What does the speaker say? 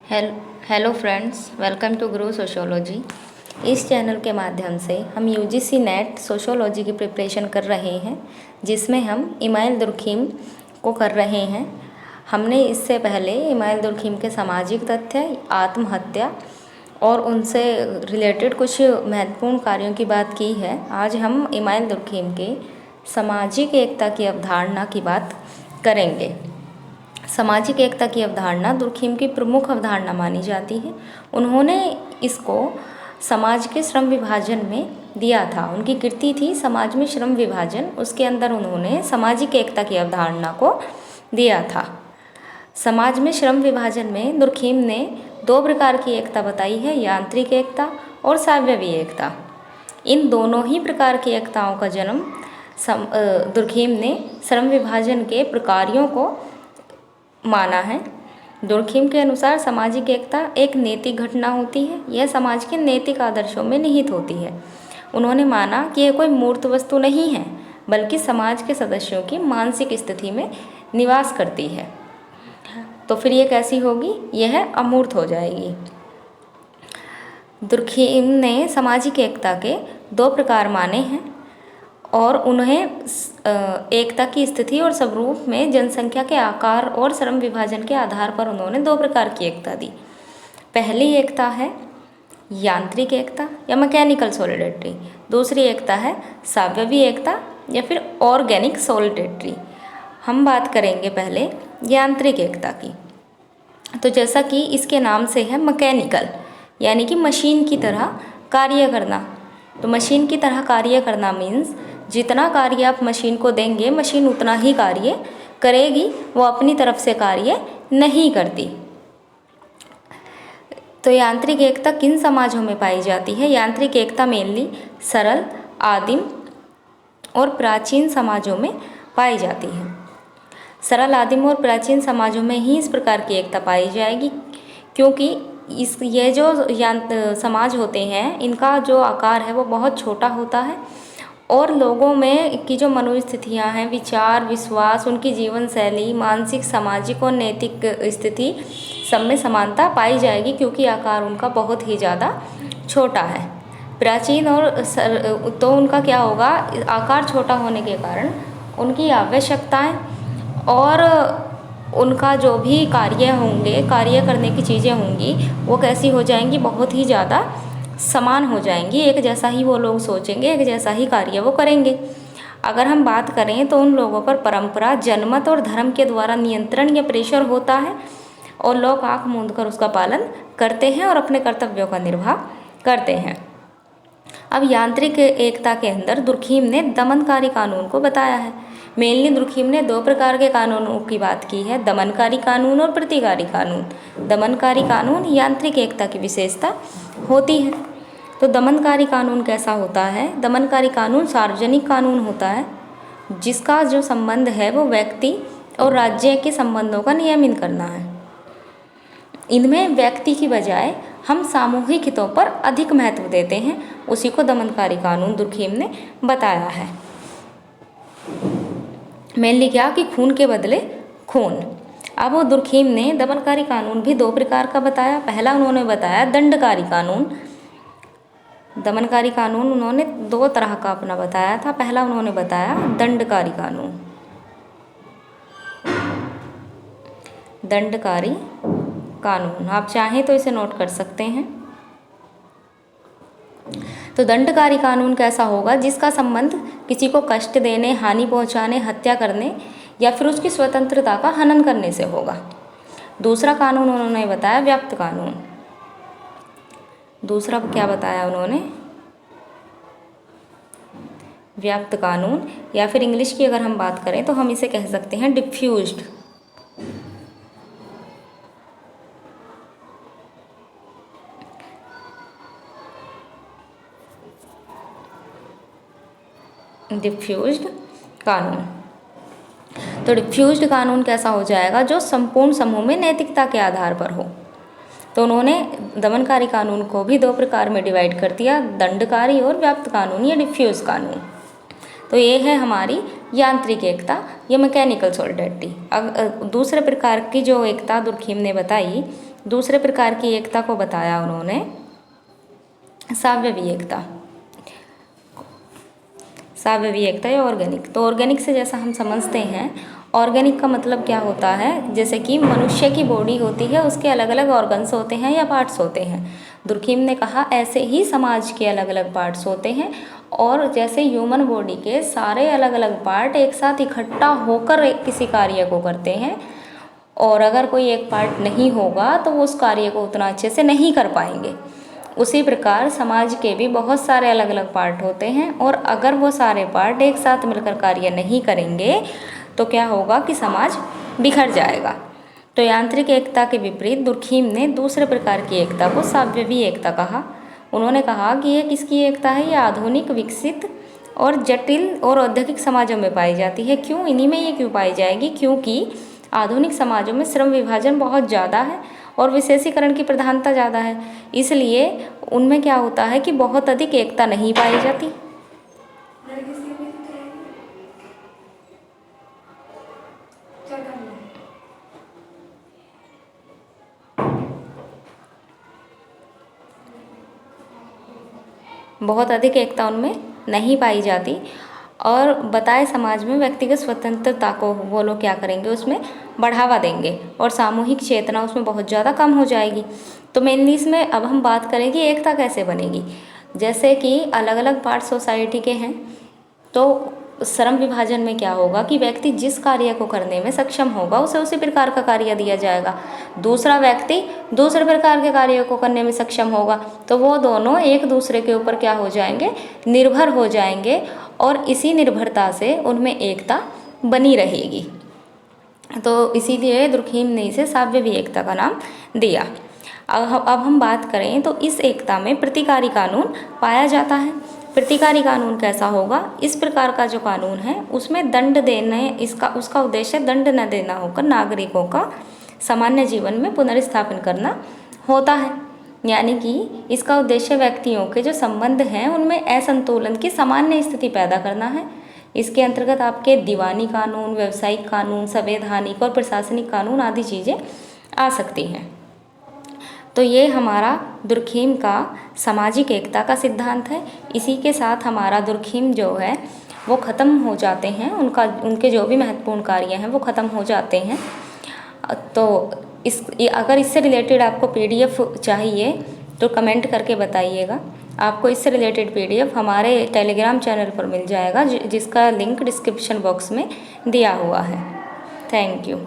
Hello friends, welcome to grow sociology. इस channel के माध्यम से हम यूजीसी नेट सोशियोलॉजी की प्रिपरेशन कर रहे हैं, जिसमें हम इमाइल दुर्खीम को कर रहे हैं। हमने इससे पहले इमाइल दुर्खीम के सामाजिक तथ्य, आत्महत्या और उनसे रिलेटेड कुछ महत्वपूर्ण कार्यों की बात की है। आज हम इमाइल दुर्खीम के सामाजिक एकता की अवधारणा की बात करेंगे। सामाजिक एकता की अवधारणा दुर्खीम की प्रमुख अवधारणा मानी जाती है। उन्होंने इसको समाज के श्रम विभाजन में दिया था। उनकी कृति थी समाज में श्रम विभाजन, उसके अंदर उन्होंने सामाजिक एकता की अवधारणा को दिया था। समाज में श्रम विभाजन में दुर्खीम ने दो प्रकार की एकता बताई है, यांत्रिक एकता और सावयवी एकता। इन दोनों ही प्रकार की एकताओं का जन्म दुर्खीम ने श्रम विभाजन के प्रकारों को माना है। दुर्खीम के अनुसार सामाजिक एकता एक नैतिक घटना होती है। यह समाज के नैतिक आदर्शों में निहित होती है। उन्होंने माना कि यह कोई मूर्त वस्तु नहीं है, बल्कि समाज के सदस्यों की मानसिक स्थिति में निवास करती है। तो फिर यह कैसी होगी? यह अमूर्त हो जाएगी। दुर्खीम ने सामाजिक एकता के दो प्रकार माने हैं और उन्हें एकता की स्थिति और स्वरूप में जनसंख्या के आकार और श्रम विभाजन के आधार पर उन्होंने दो प्रकार की एकता दी। पहली एकता है यांत्रिक एकता या मैकेनिकल सॉलिडेरिटी। दूसरी एकता है सावयवी एकता या फिर ऑर्गेनिक सॉलिडेरिटी। हम बात करेंगे पहले यांत्रिक एकता की। तो जैसा कि इसके नाम से है मैकेनिकल, यानी कि मशीन की तरह कार्य करना। तो मशीन की तरह कार्य करना मीन्स जितना कार्य आप मशीन को देंगे, मशीन उतना ही कार्य करेगी, वो अपनी तरफ से कार्य नहीं करती। तो यांत्रिक एकता किन समाजों में पाई जाती है? यांत्रिक एकता मेनली सरल, आदिम और प्राचीन समाजों में पाई जाती है। सरल, आदिम और प्राचीन समाजों में ही इस प्रकार की एकता पाई जाएगी, क्योंकि ये जो समाज होते हैं, इनका जो आकार है वो बहुत छोटा होता है और लोगों में की जो मनोस्थितियाँ हैं, विचार, विश्वास, उनकी जीवन शैली, मानसिक, सामाजिक और नैतिक स्थिति सब में समानता पाई जाएगी, क्योंकि आकार उनका बहुत ही ज़्यादा छोटा है। प्राचीन और तो उनका क्या होगा? आकार छोटा होने के कारण उनकी आवश्यकताएं और उनका जो भी कार्य होंगे, कार्य करने की चीज़ें होंगी, वो कैसी हो जाएंगी? बहुत ही ज़्यादा समान हो जाएंगी। एक जैसा ही वो लोग सोचेंगे, एक जैसा ही कार्य वो करेंगे। अगर हम बात करें तो उन लोगों पर परंपरा, जनमत और धर्म के द्वारा नियंत्रण या प्रेशर होता है और लोग आँख मूंद कर उसका पालन करते हैं और अपने कर्तव्यों का निर्वाह करते हैं। अब यांत्रिक एकता के अंदर दुर्खीम ने दमनकारी कानून को बताया है। मेनली दुर्खीम ने दो प्रकार के कानूनों की बात की है, दमनकारी कानून और प्रतिकारी कानून। दमनकारी कानून यांत्रिक एकता की विशेषता होती है। तो दमनकारी कानून कैसा होता है? दमनकारी कानून सार्वजनिक कानून होता है, जिसका जो संबंध है वो व्यक्ति और राज्य के संबंधों का नियमन करना है। इनमें व्यक्ति की बजाय हम सामूहिक हितों पर अधिक महत्व देते हैं। उसी को दमनकारी कानून दुर्खीम ने बताया है। मेनली क्या कि खून के बदले खून। अब वो दुर्खीम ने दमनकारी कानून भी दो प्रकार का बताया। पहला उन्होंने बताया दंडकारी कानून। दमनकारी कानून उन्होंने दो तरह का अपना बताया था। पहला उन्होंने बताया दंडकारी कानून। दंडकारी कानून, आप चाहें तो इसे नोट कर सकते हैं। तो दंडकारी कानून कैसा होगा? जिसका संबंध किसी को कष्ट देने, हानि पहुंचाने, हत्या करने या फिर उसकी स्वतंत्रता का हनन करने से होगा। दूसरा कानून उन्होंने बताया व्याप्त कानून। दूसरा क्या बताया उन्होंने? व्याप्त कानून, या फिर इंग्लिश की अगर हम बात करें तो हम इसे कह सकते हैं डिफ्यूज्ड। डिफ्यूज्ड कानून। तो डिफ्यूज्ड कानून कैसा हो जाएगा? जो संपूर्ण समूह में नैतिकता के आधार पर हो। तो उन्होंने दमनकारी कानून को भी दो प्रकार में डिवाइड कर दिया, दंडकारी और व्याप्त कानून या डिफ्यूज कानून। तो ये है हमारी यांत्रिक एकता या मैकेनिकल सॉलिडेरिटी। अब दूसरे प्रकार की जो एकता दुर्खीम ने बताई दूसरे प्रकार की एकता को बताया उन्होंने सावयवी एकता। सावयवी एकता या ऑर्गेनिक। तो ऑर्गेनिक से जैसा हम समझते हैं, ऑर्गेनिक का मतलब क्या होता है, जैसे कि मनुष्य की बॉडी होती है, उसके अलग अलग ऑर्गन्स होते हैं या पार्ट्स होते हैं। दुर्खिम ने कहा ऐसे ही समाज के अलग अलग पार्ट्स होते हैं, और जैसे ह्यूमन बॉडी के सारे अलग अलग पार्ट एक साथ इकट्ठा होकर किसी कार्य को करते हैं, और अगर कोई एक पार्ट नहीं होगा तो वो उस कार्य को उतना अच्छे से नहीं कर पाएंगे। उसी प्रकार समाज के भी बहुत सारे अलग अलग पार्ट होते हैं, और अगर वो सारे पार्ट एक साथ मिलकर कार्य नहीं करेंगे तो क्या होगा कि समाज बिखर जाएगा। तो यांत्रिक एकता के विपरीत दुर्खिम ने दूसरे प्रकार की एकता को सावयवी एकता कहा। उन्होंने कहा कि ये किसकी एकता है, ये आधुनिक, विकसित और जटिल और औद्योगिक समाजों में पाई जाती है। क्यों, इन्हीं में ये क्यों पाई जाएगी, क्योंकि आधुनिक समाजों में श्रम विभाजन बहुत ज़्यादा है और विशेषीकरण की प्रधानता ज़्यादा है, इसलिए उनमें क्या होता है कि बहुत अधिक एकता नहीं पाई जाती। बहुत अधिक एकता उनमें नहीं पाई जाती, और बताए समाज में व्यक्तिगत स्वतंत्रता को वो लोग क्या करेंगे, उसमें बढ़ावा देंगे, और सामूहिक चेतना उसमें बहुत ज़्यादा कम हो जाएगी। तो मेनली इसमें अब हम बात करें कि एकता कैसे बनेगी। जैसे कि अलग अलग पार्ट सोसाइटी के हैं, तो श्रम विभाजन में क्या होगा कि व्यक्ति जिस कार्य को करने में सक्षम होगा उसे उसी प्रकार का कार्य दिया जाएगा। दूसरा व्यक्ति दूसरे प्रकार के कार्य को करने में सक्षम होगा, तो वो दोनों एक दूसरे के ऊपर क्या हो जाएंगे, निर्भर हो जाएंगे, और इसी निर्भरता से उनमें एकता बनी रहेगी। तो इसीलिए दुर्खिम ने इसे सावयवी एकता का नाम दिया। अब हम बात करें तो इस एकता में प्रतिकारी कानून पाया जाता है। प्रतिकारी कानून कैसा होगा, इस प्रकार का जो कानून है उसमें दंड देने, उसका उद्देश्य दंड न देना होकर नागरिकों का सामान्य जीवन में पुनर्स्थापन करना होता है। यानी कि इसका उद्देश्य व्यक्तियों के जो संबंध हैं उनमें असंतुलन की सामान्य स्थिति पैदा करना है। इसके अंतर्गत आपके दीवानी कानून, व्यावसायिक कानून, संवैधानिक और प्रशासनिक कानून आदि चीज़ें आ सकती हैं। तो ये हमारा दुर्खिम का सामाजिक एकता का सिद्धांत है। इसी के साथ हमारा दुर्खिम जो है वो ख़त्म हो जाते हैं, उनके जो भी महत्वपूर्ण कार्य हैं वो ख़त्म हो जाते हैं। तो अगर इससे रिलेटेड आपको PDF चाहिए तो कमेंट करके बताइएगा। आपको इससे रिलेटेड PDF हमारे टेलीग्राम चैनल पर मिल जाएगा, जिसका लिंक डिस्क्रिप्शन बॉक्स में दिया हुआ है। Thank you.